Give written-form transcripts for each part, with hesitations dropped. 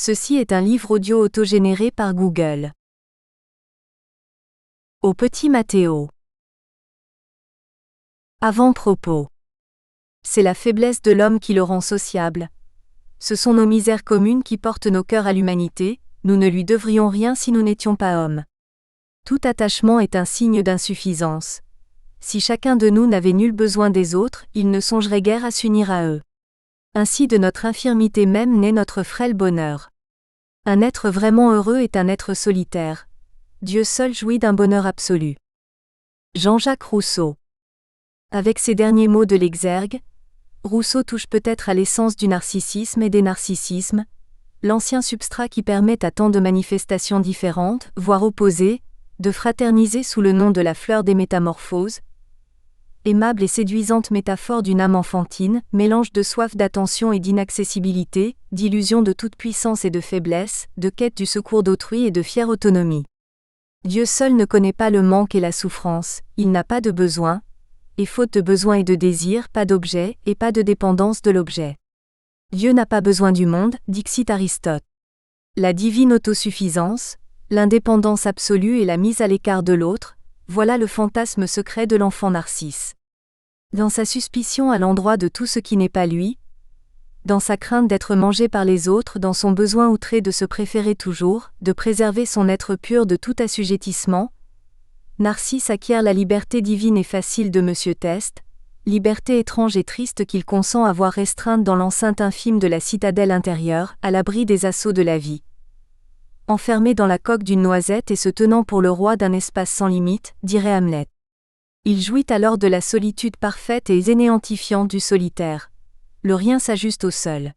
Ceci est un livre audio autogénéré par Google. Au petit Mathéo. Avant-propos. C'est la faiblesse de l'homme qui le rend sociable. Ce sont nos misères communes qui portent nos cœurs à l'humanité, nous ne lui devrions rien si nous n'étions pas hommes. Tout attachement est un signe d'insuffisance. Si chacun de nous n'avait nul besoin des autres, il ne songerait guère à s'unir à eux. Ainsi de notre infirmité même naît notre frêle bonheur. Un être vraiment heureux est un être solitaire. Dieu seul jouit d'un bonheur absolu. Jean-Jacques Rousseau. Avec ces derniers mots de l'Exergue, Rousseau touche peut-être à l'essence du narcissisme et des narcissismes, l'ancien substrat qui permet à tant de manifestations différentes, voire opposées, de fraterniser sous le nom de la fleur des métamorphoses, aimable et séduisante métaphore d'une âme enfantine, mélange de soif d'attention et d'inaccessibilité, d'illusion de toute puissance et de faiblesse, de quête du secours d'autrui et de fière autonomie. Dieu seul ne connaît pas le manque et la souffrance, il n'a pas de besoin, et faute de besoin et de désir, pas d'objet, et pas de dépendance de l'objet. Dieu n'a pas besoin du monde, dixit Aristote. La divine autosuffisance, l'indépendance absolue et la mise à l'écart de l'autre, voilà le fantasme secret de l'enfant narcisse. Dans sa suspicion à l'endroit de tout ce qui n'est pas lui, dans sa crainte d'être mangé par les autres, dans son besoin outré de se préférer toujours, de préserver son être pur de tout assujettissement, Narcisse acquiert la liberté divine et facile de Monsieur Test, liberté étrange et triste qu'il consent à voir restreinte dans l'enceinte infime de la citadelle intérieure, à l'abri des assauts de la vie. Enfermé dans la coque d'une noisette et se tenant pour le roi d'un espace sans limite, dirait Hamlet. Il jouit alors de la solitude parfaite et énéantifiante du solitaire. Le rien s'ajuste au seul.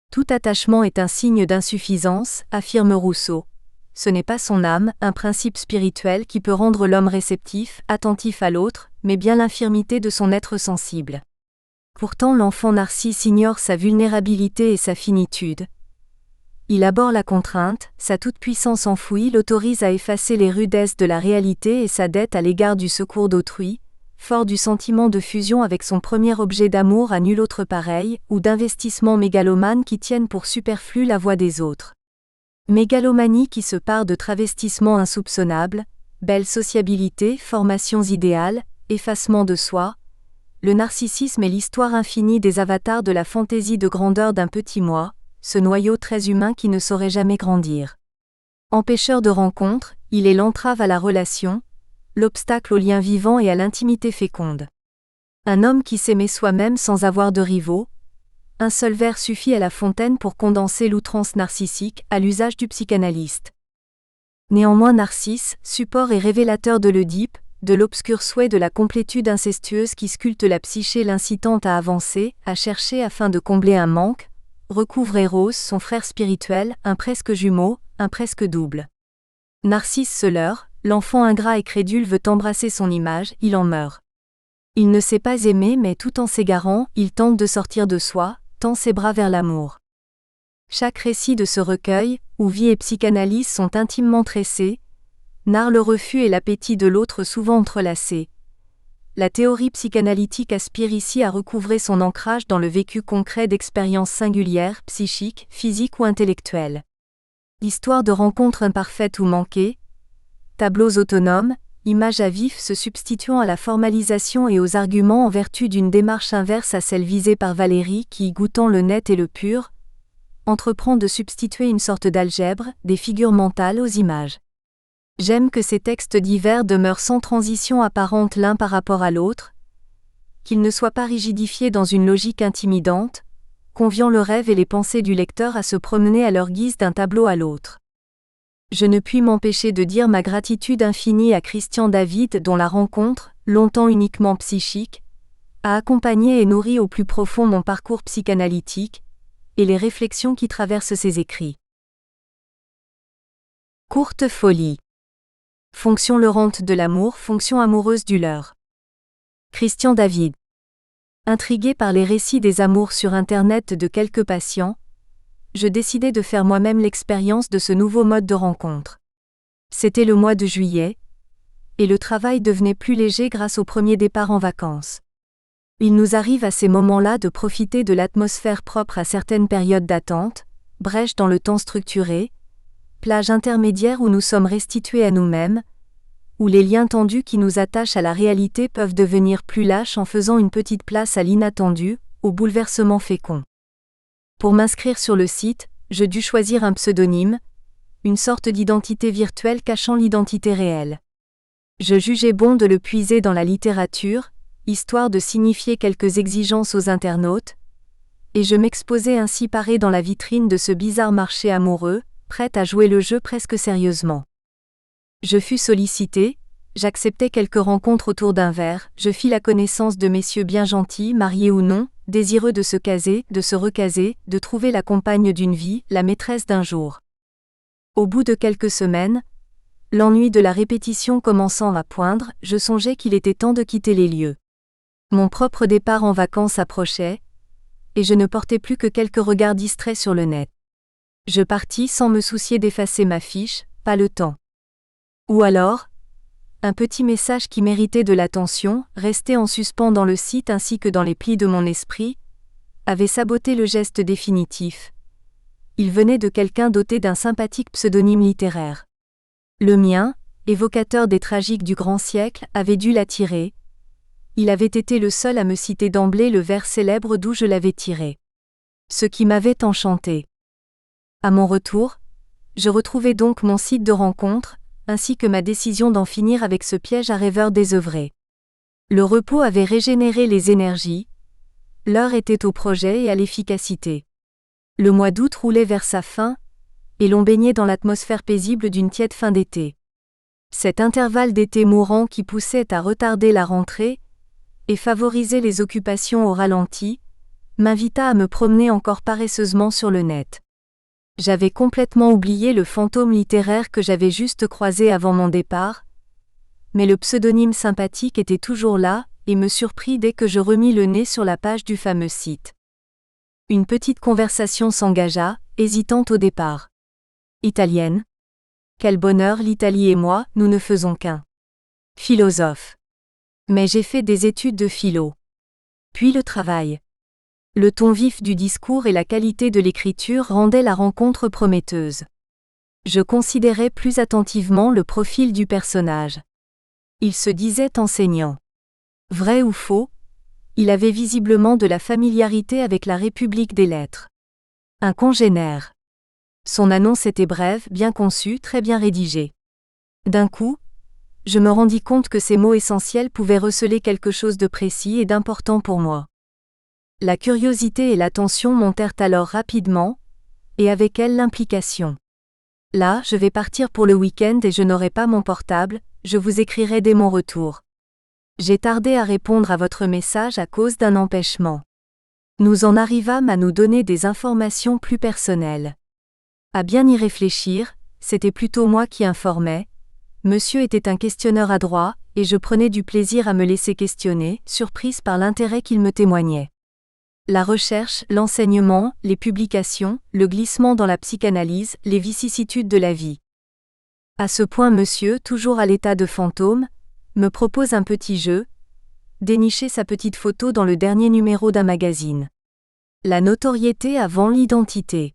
Tout attachement est un signe d'insuffisance, affirme Rousseau. Ce n'est pas son âme, un principe spirituel qui peut rendre l'homme réceptif, attentif à l'autre, mais bien l'infirmité de son être sensible. Pourtant l'enfant narcisse ignore sa vulnérabilité et sa finitude. Il abhorre la contrainte, sa toute-puissance enfouie l'autorise à effacer les rudesses de la réalité et sa dette à l'égard du secours d'autrui, fort du sentiment de fusion avec son premier objet d'amour à nul autre pareil, ou d'investissement mégalomane qui tiennent pour superflu la voix des autres. Mégalomanie qui se pare de travestissements insoupçonnables, belle sociabilité, formations idéales, effacement de soi. Le narcissisme est l'histoire infinie des avatars de la fantaisie de grandeur d'un petit moi, ce noyau très humain qui ne saurait jamais grandir. Empêcheur de rencontres, il est l'entrave à la relation, l'obstacle au lien vivant et à l'intimité féconde. Un homme qui s'aimait soi-même sans avoir de rivaux. Un seul verre suffit à La Fontaine pour condenser l'outrance narcissique, à l'usage du psychanalyste. Néanmoins Narcisse, support et révélateur de l'Oedipe, de l'obscur souhait de la complétude incestueuse qui sculpte la psyché l'incitant à avancer, à chercher afin de combler un manque, recouvre Eros, son frère spirituel, un presque jumeau, un presque double. Narcisse se leurre, l'enfant ingrat et crédule veut embrasser son image, il en meurt. Il ne sait pas aimer mais tout en s'égarant, il tente de sortir de soi, tend ses bras vers l'amour. Chaque récit de ce recueil, où vie et psychanalyse sont intimement tressés, narre le refus et l'appétit de l'autre souvent entrelacés. La théorie psychanalytique aspire ici à recouvrer son ancrage dans le vécu concret d'expériences singulières, psychiques, physiques ou intellectuelles. Histoire de rencontres imparfaites ou manquées, tableaux autonomes, images à vif se substituant à la formalisation et aux arguments en vertu d'une démarche inverse à celle visée par Valéry qui, goûtant le net et le pur, entreprend de substituer une sorte d'algèbre, des figures mentales aux images. J'aime que ces textes divers demeurent sans transition apparente l'un par rapport à l'autre, qu'ils ne soient pas rigidifiés dans une logique intimidante, conviant le rêve et les pensées du lecteur à se promener à leur guise d'un tableau à l'autre. Je ne puis m'empêcher de dire ma gratitude infinie à Christian David dont la rencontre, longtemps uniquement psychique, a accompagné et nourri au plus profond mon parcours psychanalytique, et les réflexions qui traversent ses écrits. Courte folie. Fonction leurrante de l'amour, fonction amoureuse du leurre. Christian David. Intrigué par les récits des amours sur Internet de quelques patients, je décidai de faire moi-même l'expérience de ce nouveau mode de rencontre. C'était le mois de juillet, et le travail devenait plus léger grâce au premier départ en vacances. Il nous arrive à ces moments-là de profiter de l'atmosphère propre à certaines périodes d'attente, brèche dans le temps structuré, plage intermédiaire où nous sommes restitués à nous-mêmes, où les liens tendus qui nous attachent à la réalité peuvent devenir plus lâches en faisant une petite place à l'inattendu, au bouleversement fécond. Pour m'inscrire sur le site, je dus choisir un pseudonyme, une sorte d'identité virtuelle cachant l'identité réelle. Je jugeais bon de le puiser dans la littérature, histoire de signifier quelques exigences aux internautes, et je m'exposais ainsi paré dans la vitrine de ce bizarre marché amoureux, prête à jouer le jeu presque sérieusement. Je fus sollicité, j'acceptai quelques rencontres autour d'un verre, je fis la connaissance de messieurs bien gentils, mariés ou non, désireux de se caser, de se recaser, de trouver la compagne d'une vie, la maîtresse d'un jour. Au bout de quelques semaines, l'ennui de la répétition commençant à poindre, je songeais qu'il était temps de quitter les lieux. Mon propre départ en vacances approchait, et je ne portais plus que quelques regards distraits sur le net. Je partis sans me soucier d'effacer ma fiche, pas le temps. Ou alors, un petit message qui méritait de l'attention, resté en suspens dans le site ainsi que dans les plis de mon esprit, avait saboté le geste définitif. Il venait de quelqu'un doté d'un sympathique pseudonyme littéraire. Le mien, évocateur des tragiques du grand siècle, avait dû l'attirer. Il avait été le seul à me citer d'emblée le vers célèbre d'où je l'avais tiré. Ce qui m'avait enchanté. À mon retour, je retrouvai donc mon site de rencontre, ainsi que ma décision d'en finir avec ce piège à rêveurs désœuvrés. Le repos avait régénéré les énergies, l'heure était au projet et à l'efficacité. Le mois d'août roulait vers sa fin, et l'on baignait dans l'atmosphère paisible d'une tiède fin d'été. Cet intervalle d'été mourant qui poussait à retarder la rentrée, et favoriser les occupations au ralenti, m'invita à me promener encore paresseusement sur le net. J'avais complètement oublié le fantôme littéraire que j'avais juste croisé avant mon départ, mais le pseudonyme sympathique était toujours là, et me surprit dès que je remis le nez sur la page du fameux site. Une petite conversation s'engagea, hésitante au départ. Italienne. Quel bonheur, l'Italie et moi, nous ne faisons qu'un. Philosophe. Mais j'ai fait des études de philo. Puis le travail. Le ton vif du discours et la qualité de l'écriture rendaient la rencontre prometteuse. Je considérais plus attentivement le profil du personnage. Il se disait enseignant. Vrai ou faux, il avait visiblement de la familiarité avec la République des lettres. Un congénère. Son annonce était brève, bien conçue, très bien rédigée. D'un coup, je me rendis compte que ces mots essentiels pouvaient receler quelque chose de précis et d'important pour moi. La curiosité et l'attention montèrent alors rapidement, et avec elles l'implication. Là, je vais partir pour le week-end et je n'aurai pas mon portable, je vous écrirai dès mon retour. J'ai tardé à répondre à votre message à cause d'un empêchement. Nous en arrivâmes à nous donner des informations plus personnelles. À bien y réfléchir, c'était plutôt moi qui informais. Monsieur était un questionneur adroit, et je prenais du plaisir à me laisser questionner, surprise par l'intérêt qu'il me témoignait. La recherche, l'enseignement, les publications, le glissement dans la psychanalyse, les vicissitudes de la vie. À ce point monsieur, toujours à l'état de fantôme, me propose un petit jeu, dénicher sa petite photo dans le dernier numéro d'un magazine. La notoriété avant l'identité.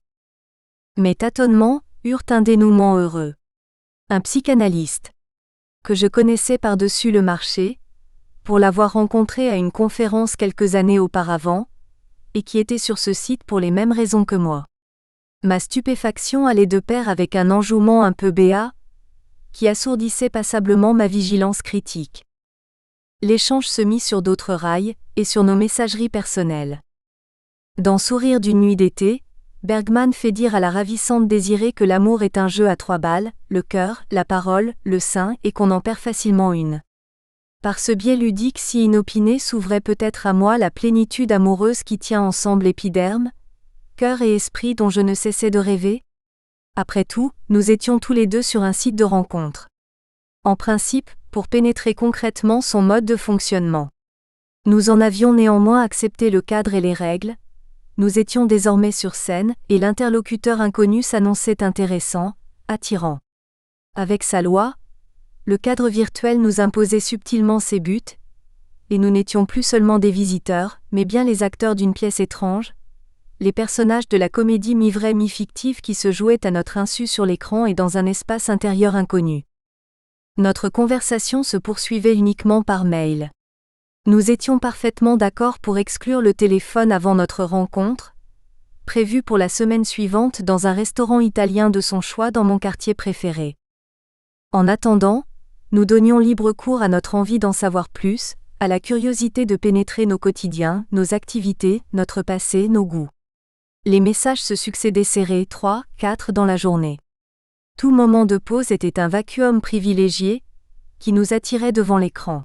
Mes tâtonnements eurent un dénouement heureux. Un psychanalyste, que je connaissais par-dessus le marché, pour l'avoir rencontré à une conférence quelques années auparavant, et qui était sur ce site pour les mêmes raisons que moi. Ma stupéfaction allait de pair avec un enjouement un peu béat, qui assourdissait passablement ma vigilance critique. L'échange se mit sur d'autres rails, et sur nos messageries personnelles. Dans Sourire d'une nuit d'été, Bergman fait dire à la ravissante Désirée que l'amour est un jeu à 3 balles, le cœur, la parole, le sein, et qu'on en perd facilement une. Par ce biais ludique si inopiné s'ouvrait peut-être à moi la plénitude amoureuse qui tient ensemble épiderme, cœur et esprit dont je ne cessais de rêver. Après tout, nous étions tous les deux sur un site de rencontre. En principe, pour pénétrer concrètement son mode de fonctionnement. Nous en avions néanmoins accepté le cadre et les règles. Nous étions désormais sur scène, et l'interlocuteur inconnu s'annonçait intéressant, attirant. Avec sa loi, le cadre virtuel nous imposait subtilement ses buts, et nous n'étions plus seulement des visiteurs, mais bien les acteurs d'une pièce étrange, les personnages de la comédie mi-vraie mi-fictive qui se jouaient à notre insu sur l'écran et dans un espace intérieur inconnu. Notre conversation se poursuivait uniquement par mail. Nous étions parfaitement d'accord pour exclure le téléphone avant notre rencontre, prévue pour la semaine suivante dans un restaurant italien de son choix dans mon quartier préféré. En attendant, nous donnions libre cours à notre envie d'en savoir plus, à la curiosité de pénétrer nos quotidiens, nos activités, notre passé, nos goûts. Les messages se succédaient serrés 3, 4 dans la journée. Tout moment de pause était un vacuum privilégié, qui nous attirait devant l'écran.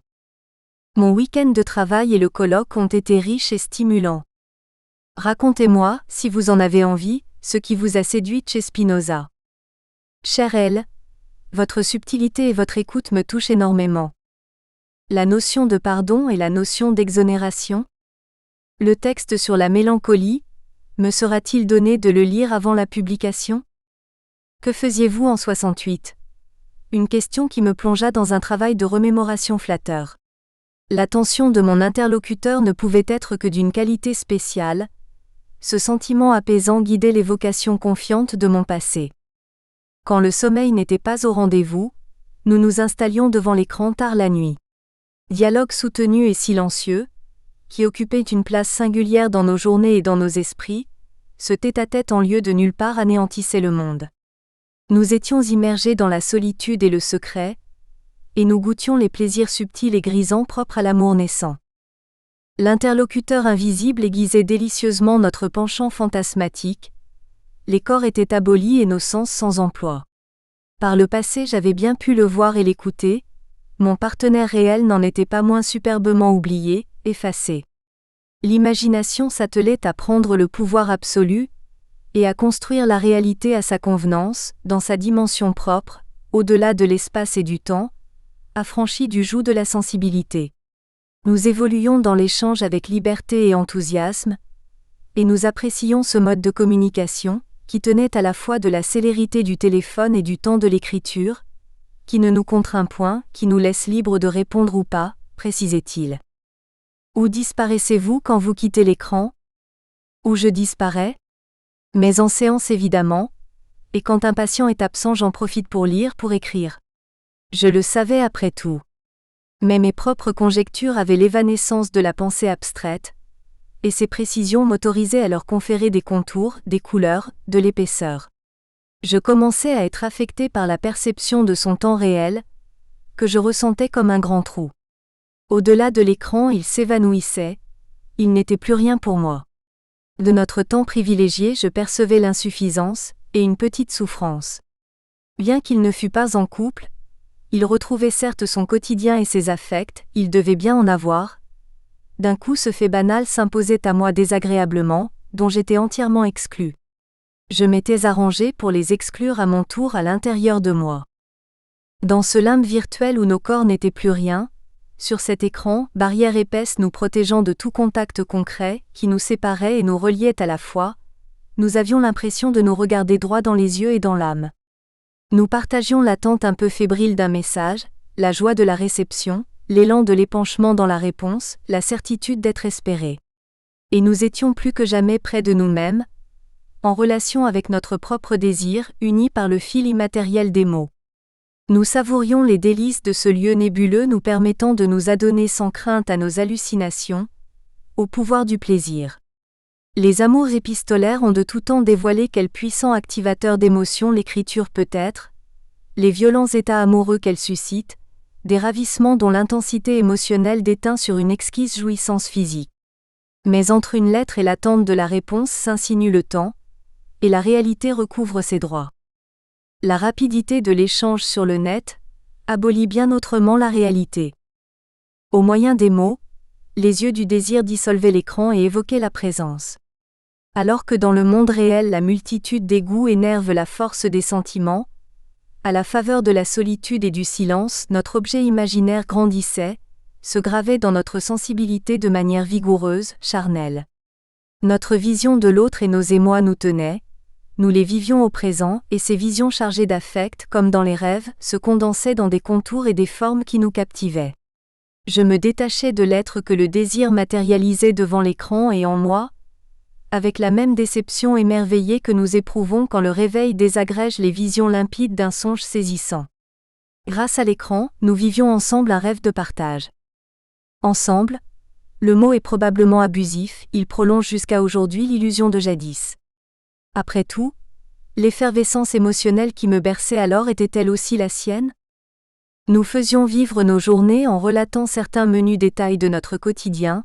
Mon week-end de travail et le colloque ont été riches et stimulants. Racontez-moi, si vous en avez envie, ce qui vous a séduite chez Spinoza. Chère Elle, votre subtilité et votre écoute me touchent énormément. La notion de pardon et la notion d'exonération? Le texte sur la mélancolie, me sera-t-il donné de le lire avant la publication? Que faisiez-vous en 68? Une question qui me plongea dans un travail de remémoration flatteur. L'attention de mon interlocuteur ne pouvait être que d'une qualité spéciale. Ce sentiment apaisant guidait l'évocation confiante de mon passé. Quand le sommeil n'était pas au rendez-vous, nous nous installions devant l'écran tard la nuit. Dialogue soutenu et silencieux, qui occupait une place singulière dans nos journées et dans nos esprits, ce tête-à-tête en lieu de nulle part anéantissait le monde. Nous étions immergés dans la solitude et le secret, et nous goûtions les plaisirs subtils et grisants propres à l'amour naissant. L'interlocuteur invisible aiguisait délicieusement notre penchant fantasmatique, les corps étaient abolis et nos sens sans emploi. Par le passé j'avais bien pu le voir et l'écouter, mon partenaire réel n'en était pas moins superbement oublié, effacé. L'imagination s'attelait à prendre le pouvoir absolu, et à construire la réalité à sa convenance, dans sa dimension propre, au-delà de l'espace et du temps, affranchie du joug de la sensibilité. Nous évoluions dans l'échange avec liberté et enthousiasme, et nous apprécions ce mode de communication, qui tenait à la fois de la célérité du téléphone et du temps de l'écriture, qui ne nous contraint point, qui nous laisse libres de répondre ou pas, précisait-il. Où disparaissez-vous quand vous quittez l'écran? Où je disparais? Mais en séance évidemment, et quand un patient est absent j'en profite pour lire, pour écrire. Je le savais après tout. Mais mes propres conjectures avaient l'évanescence de la pensée abstraite, et ces précisions m'autorisaient à leur conférer des contours, des couleurs, de l'épaisseur. Je commençais à être affecté par la perception de son temps réel, que je ressentais comme un grand trou. Au-delà de l'écran il s'évanouissait, il n'était plus rien pour moi. De notre temps privilégié je percevais l'insuffisance, et une petite souffrance. Bien qu'il ne fût pas en couple, il retrouvait certes son quotidien et ses affects, il devait bien en avoir. D'un coup ce fait banal s'imposait à moi désagréablement, dont j'étais entièrement exclu. Je m'étais arrangé pour les exclure à mon tour à l'intérieur de moi. Dans ce limbe virtuel où nos corps n'étaient plus rien, sur cet écran, barrière épaisse nous protégeant de tout contact concret, qui nous séparait et nous reliait à la fois, nous avions l'impression de nous regarder droit dans les yeux et dans l'âme. Nous partagions l'attente un peu fébrile d'un message, la joie de la réception, l'élan de l'épanchement dans la réponse, la certitude d'être espéré. Et nous étions plus que jamais près de nous-mêmes, en relation avec notre propre désir, unis par le fil immatériel des mots. Nous savourions les délices de ce lieu nébuleux nous permettant de nous adonner sans crainte à nos hallucinations, au pouvoir du plaisir. Les amours épistolaires ont de tout temps dévoilé quel puissant activateur d'émotions l'écriture peut être, les violents états amoureux qu'elle suscite, des ravissements dont l'intensité émotionnelle déteint sur une exquise jouissance physique. Mais entre une lettre et l'attente de la réponse s'insinue le temps, et la réalité recouvre ses droits. La rapidité de l'échange sur le net abolit bien autrement la réalité. Au moyen des mots, les yeux du désir dissolvaient l'écran et évoquaient la présence. Alors que dans le monde réel la multitude des goûts énerve la force des sentiments, à la faveur de la solitude et du silence, notre objet imaginaire grandissait, se gravait dans notre sensibilité de manière vigoureuse, charnelle. Notre vision de l'autre et nos émois nous tenaient, nous les vivions au présent, et ces visions chargées d'affect, comme dans les rêves, se condensaient dans des contours et des formes qui nous captivaient. Je me détachais de l'être que le désir matérialisait devant l'écran et en moi, avec la même déception émerveillée que nous éprouvons quand le réveil désagrège les visions limpides d'un songe saisissant. Grâce à l'écran, nous vivions ensemble un rêve de partage. Ensemble, le mot est probablement abusif, il prolonge jusqu'à aujourd'hui l'illusion de jadis. Après tout, l'effervescence émotionnelle qui me berçait alors était-elle aussi la sienne ? Nous faisions vivre nos journées en relatant certains menus détails de notre quotidien,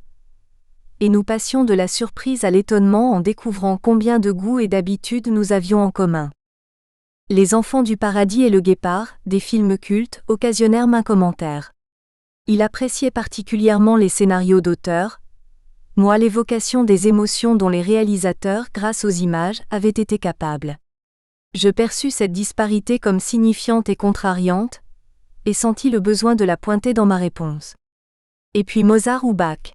et nous passions de la surprise à l'étonnement en découvrant combien de goûts et d'habitudes nous avions en commun. Les Enfants du Paradis et Le Guépard, des films cultes, occasionnèrent maints commentaires. Il appréciait particulièrement les scénarios d'auteur, moi l'évocation des émotions dont les réalisateurs, grâce aux images, avaient été capables. Je perçus cette disparité comme signifiante et contrariante, et sentis le besoin de la pointer dans ma réponse. Et puis Mozart ou Bach.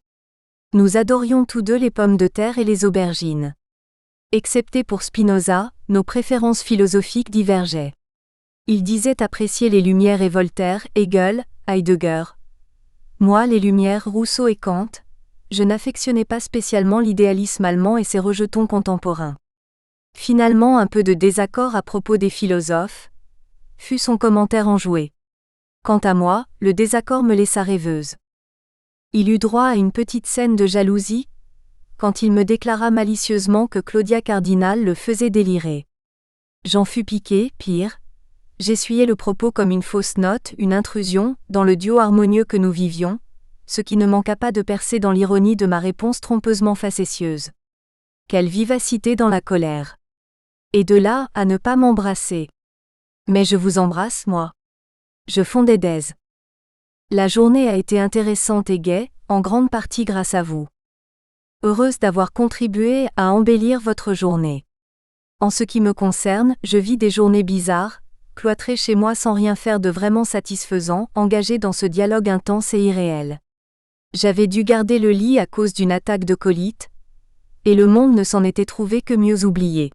Nous adorions tous deux les pommes de terre et les aubergines. Excepté pour Spinoza, nos préférences philosophiques divergeaient. Il disait apprécier les Lumières et Voltaire, Hegel, Heidegger. Moi, les Lumières, Rousseau et Kant, je n'affectionnais pas spécialement l'idéalisme allemand et ses rejetons contemporains. Finalement, un peu de désaccord à propos des philosophes, fut son commentaire enjoué. Quant à moi, le désaccord me laissa rêveuse. Il eut droit à une petite scène de jalousie, quand il me déclara malicieusement que Claudia Cardinal le faisait délirer. J'en fus piqué, pire. J'essuyai le propos comme une fausse note, une intrusion, dans le duo harmonieux que nous vivions, ce qui ne manqua pas de percer dans l'ironie de ma réponse trompeusement facétieuse. Quelle vivacité dans la colère. Et de là, à ne pas m'embrasser. Mais je vous embrasse, moi. Je fondais d'aise. La journée a été intéressante et gaie, en grande partie grâce à vous. Heureuse d'avoir contribué à embellir votre journée. En ce qui me concerne, je vis des journées bizarres, cloîtrées chez moi sans rien faire de vraiment satisfaisant, engagée dans ce dialogue intense et irréel. J'avais dû garder le lit à cause d'une attaque de colite, et le monde ne s'en était trouvé que mieux oublié.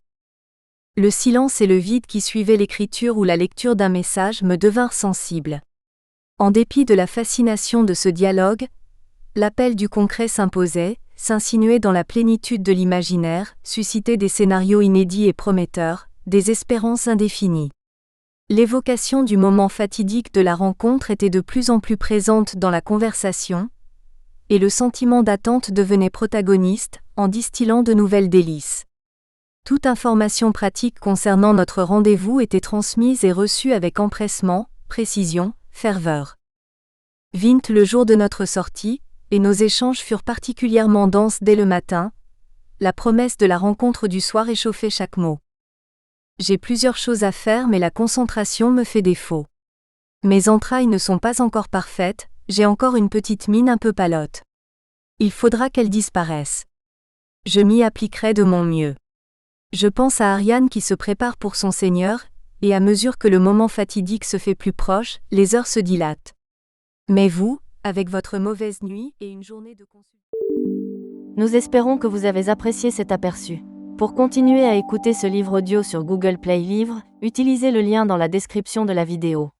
Le silence et le vide qui suivaient l'écriture ou la lecture d'un message me devinrent sensibles. En dépit de la fascination de ce dialogue, l'appel du concret s'imposait, s'insinuait dans la plénitude de l'imaginaire, suscitait des scénarios inédits et prometteurs, des espérances indéfinies. L'évocation du moment fatidique de la rencontre était de plus en plus présente dans la conversation, et le sentiment d'attente devenait protagoniste, en distillant de nouvelles délices. Toute information pratique concernant notre rendez-vous était transmise et reçue avec empressement, précision, ferveur. Vint le jour de notre sortie, et nos échanges furent particulièrement denses dès le matin, la promesse de la rencontre du soir échauffait chaque mot. J'ai plusieurs choses à faire mais la concentration me fait défaut. Mes entrailles ne sont pas encore parfaites, j'ai encore une petite mine un peu palote. Il faudra qu'elle disparaisse. Je m'y appliquerai de mon mieux. Je pense à Ariane qui se prépare pour son Seigneur, et à mesure que le moment fatidique se fait plus proche, les heures se dilatent. Mais vous, avec votre mauvaise nuit et une journée de consultation. Nous espérons que vous avez apprécié cet aperçu. Pour continuer à écouter ce livre audio sur Google Play Livres, utilisez le lien dans la description de la vidéo.